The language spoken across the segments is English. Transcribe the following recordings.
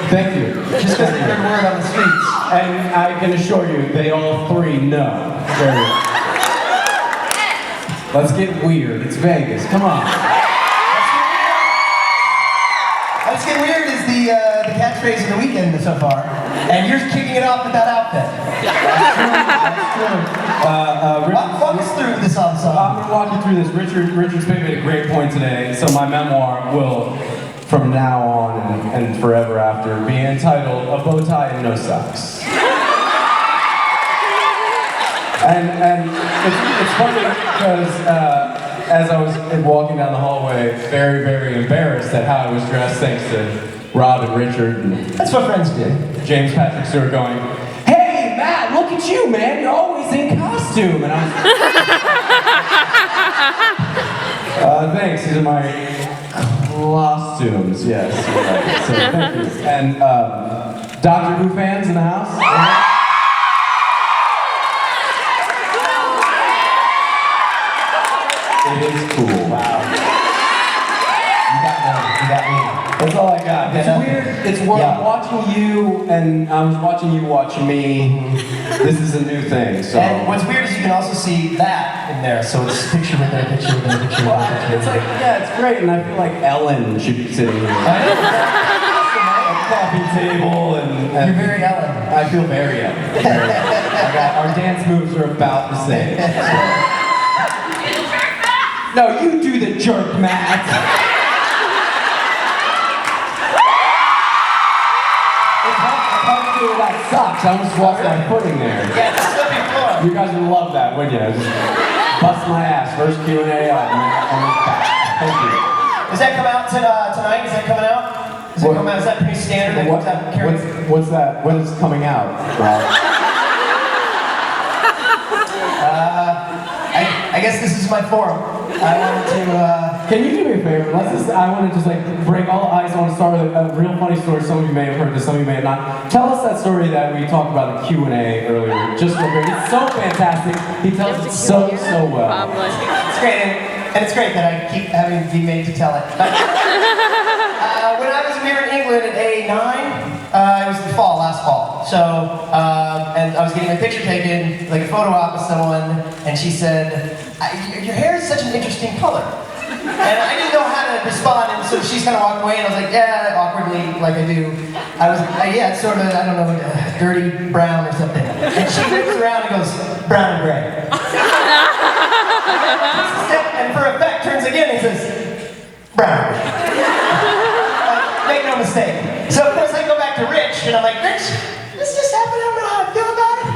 Thank you. Just because they heard word on the streets. And I can assure you, they all three know. Very well. Let's get weird. It's Vegas. Come on. Let's Get Weird is the catchphrase of the weekend so far. And you're kicking it off with that outfit. That's true. Walk us through this on song. I'm going to walk you through this. Richard Spade made a great point today. So my memoir will, from now on and forever after, be entitled A Bow Tie and No Socks. And it's funny because as I was walking down the hallway, very, very embarrassed at how I was dressed, thanks to Rob and Richard and That's what friends do. James Patrick Stewart going, "Hey Matt, look at you, man! You're always in costume." And I was, thanks. These are my costumes. Yes, you're right. So thank you. And Doctor Who fans in the house. It is cool. Wow. You got me. That's all I got. It's weird. It's weird. Yeah. I'm watching you, and I was watching you watch me. This is a new thing. So. And what's weird is you can also see that in there. So it's picture within a picture within a picture within a picture. It's like, yeah, it's great, and I feel like Ellen should be sitting here. At a coffee table, and You're very Ellen. I feel very Ellen. Our dance moves are about the same. No, you do the jerk, Matt. It's hard to do without socks. I almost lost my footing there. Yeah, it's a slipping floor. You guys would love that, wouldn't you? Just bust my ass. First Q&A out, man. Thank you. Does that come out tonight? Is that coming out? Is that coming out? Is that pretty standard? What's that? When is coming out? I guess this is my forum. I wanted to. Can you do me a favor? I want to just like break all the ice. I want to start with a real funny story. Some of you may have heard this, some of you may have not. Tell us that story that we talked about in the Q&A earlier. Just real quick. It's so fantastic. He tells it so well. It's great, and it's great that I keep having to be made to tell it. But, when we were in England at '89. It was the last fall. So, and I was getting my picture taken, like a photo op with someone, and she said, "Your hair is such an interesting color." And I didn't know how to respond, and so she's kind of walking away, and I was like, "Yeah," awkwardly, like I do. Yeah, it's sort of, I don't know, like a dirty brown or something. And she looks around and goes, "Brown and gray." And for effect, turns again and says, "Brown." Make no mistake. So of course I go back to Rich, and I'm like, "Rich, this just happened, I don't know how I feel about it.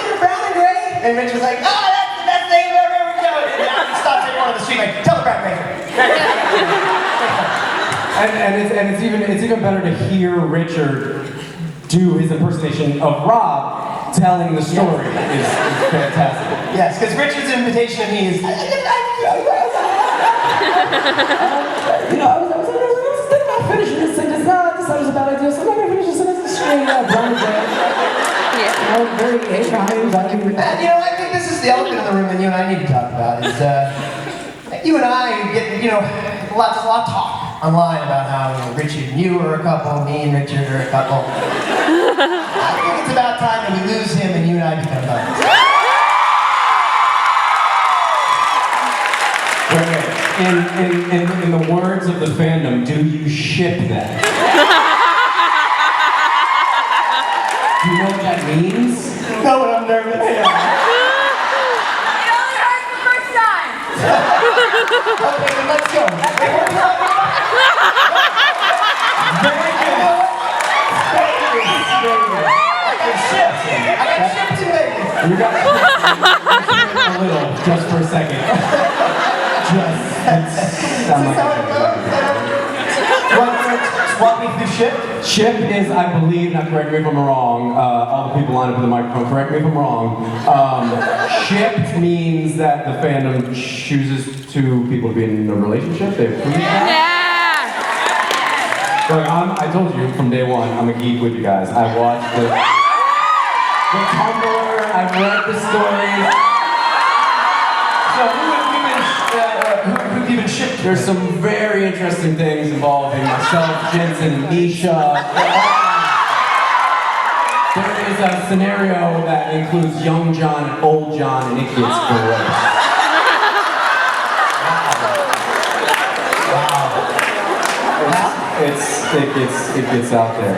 You're brown and gray." And Rich was like, "Oh, that's the best thing I've ever done." And now he stops everyone on the street like, "Tell the brown and gray." And it's even better to hear Richard do his impersonation of Rob telling the story. Is fantastic. Yes, because Richard's invitation to me is, I was thinking about finishing this sentence. No, I decided it was a bad idea, so I'm not going to finish this sentence straight up. Brown and gray. Very gay times. and I think this is the elephant in the room that you and I need to talk about. Is you and I get, there's a lot of talk online about how Richard and you are a couple, me and Richard are a couple. I think it's about time that we lose him and you and I become buddies. In the words of the fandom, do you ship that? Do you know what that means? No, but I'm nervous. It only hurts the first time. Okay, then let's go. Very good. I got shipped to Vegas. You got a little, just for a second. Sound like Walk me through ship. Ship is, I believe, now correct me if I'm wrong, all the people lined up with the microphone, correct me if I'm wrong. Shipped means that the fandom chooses two people to be in a relationship. They approve that. Look, I told you from day one, I'm a geek with you guys. I watched the Tumblr, I've read the stories. So who've you been ship. There's some very interesting things involving myself, Jensen, and Misha. There is a scenario that includes young John and old John, and it gets gross. It gets out there.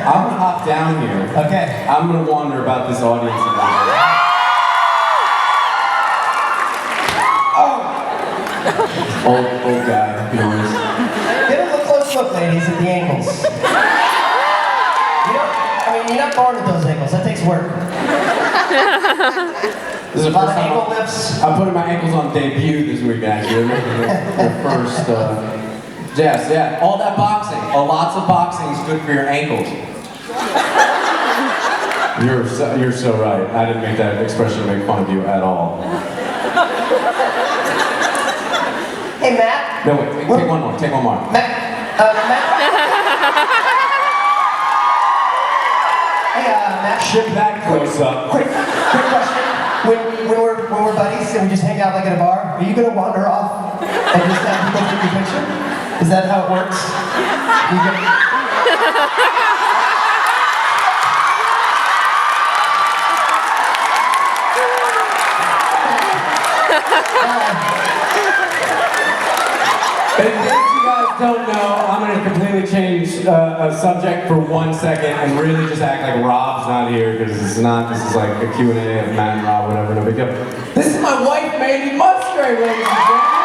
I'm gonna hop down here. Okay. I'm gonna wander about this audience a little bit. Old guy, noise. Get a close look, ladies, at the ankles. You're not born with those ankles. That takes work. This is A lot of ankle lifts. I'm putting my ankles on debut this week, actually. The first, yes, yeah. All that boxing. Lots of boxing is good for your ankles. You're so right. I didn't make that expression to make fun of you at all. Hey, Matt. No, wait. Take one more. Take one more. Matt. Hey, Matt. Ship that close up. Quick question. When we're buddies and we just hang out like at a bar, are you gonna wander off and just have people take your picture? Is that how it works? In case you guys don't know, I'm going to completely change a subject for 1 second and really just act like Rob's not here, because this is like a Q&A of Matt and Rob, whatever, no big deal. This is my wife, Mandy Musgrave, ladies and gentlemen.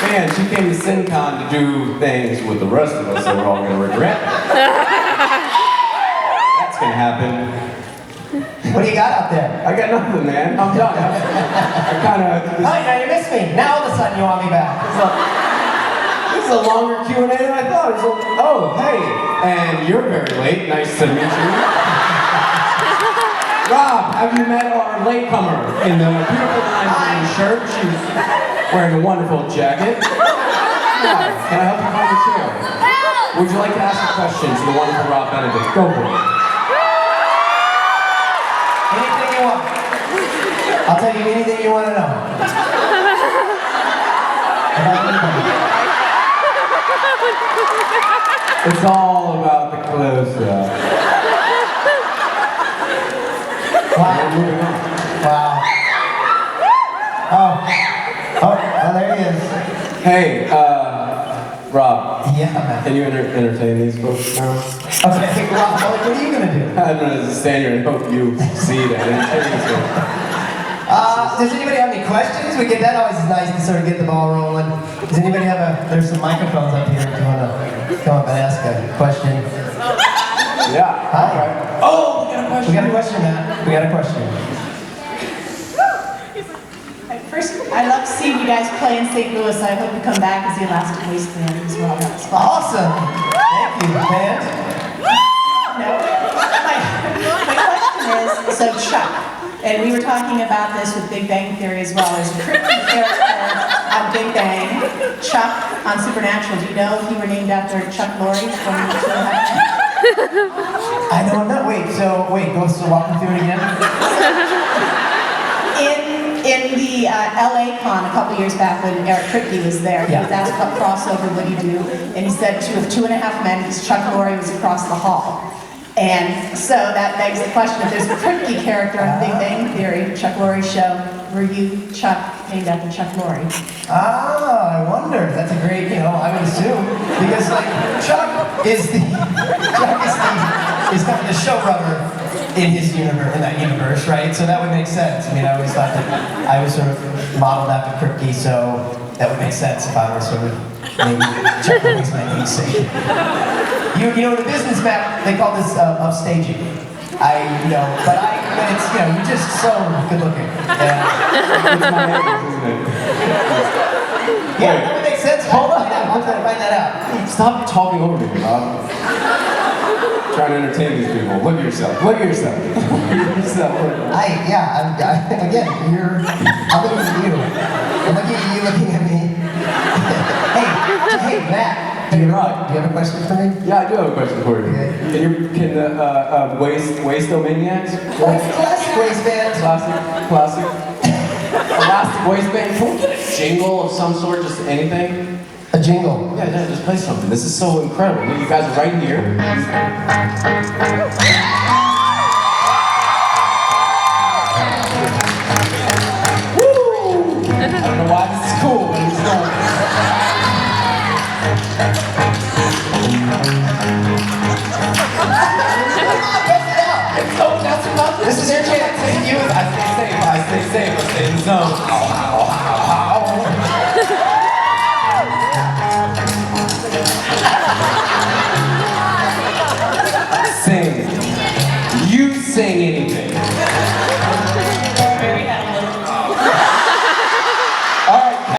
Man, she came to SinCon to do things with the rest of us that we're all going to regret. That's going to happen. What do you got out there? I got nothing, man. I'm done. I kind of... Oh, now you missed me. Now all of a sudden you want me back. This is a longer Q&A than I thought. Oh, hey. And you're very late. Nice to meet you. Rob, have you met our latecomer in the beautiful lime shirt? She's wearing a wonderful jacket. Hi, can I help you find a chair? Would you like to ask a question to the wonderful Rob Benedict? Go for it. Anything you want. I'll tell you anything you want to know. It's all about the close-up. Wow. Wow. Oh, there he is. Hey, Rob. Yeah, man. Can you entertain these folks now? Okay, Rob, what are you going to do? I'm going to stand here and hope you see that entertain these folks. Does anybody have any questions? That always is nice to sort of get the ball rolling. Does anybody there's some microphones up here if you want to come up and ask a question. Yeah. Hi. Right. Oh, we got a question. We got a question, Matt. We got a question. First, I love seeing you guys play in St. Louis. I hope you come back as the Elastic Wasteland as well. That's fun. Awesome. Thank you, man. No. My question is, so Chuck, and we were talking about this with Big Bang Theory as well. There's a cryptic character on Big Bang, Chuck on Supernatural. Do you know if he were named after Chuck Lorre from I don't know. Wait, go walk me through it again. In the LA Con a couple years back when Eric Kripke was there, he was asked about crossover, what do you do? And he said with 2.5 Men, because Chuck Lorre was across the hall. And so that begs the question, if there's a Kripke character on Big Bang Theory, Chuck Lorre's show, were you Chuck named after Chuck Lorre? Ah, I wonder. That's a great, I would assume. Because Chuck is kind of the showrunner in that universe, right? So that would make sense. I mean, I always thought that I was sort of modeled after Kripke, so that would make sense if I were sort of maybe Chuck Lorre's my namesake. In the business map, they call this upstaging. But it's, you're just so good looking. Yeah, that would make sense. Hold on, I'll try to find that out. Stop talking over me, Rob. Trying to entertain these people. Look at yourself. Look at yourself. Look at yourself. Again, I'm looking at you. I'm looking at you looking at me. Hey, Matt, Hey, Rod. Do you have a question for me? Yeah, I do have a question for you. Can the waste-o-maniacs? Classic waistband. Classic. Elastic waistband. Can we get a jingle of some sort? Just anything? A jingle. Yeah, just play something. This is so incredible. You guys are right here. Woo! I don't know why this is cool, but it's fun. This is your chance. I stay safe, I stay in the zone. Sing. You sing anything.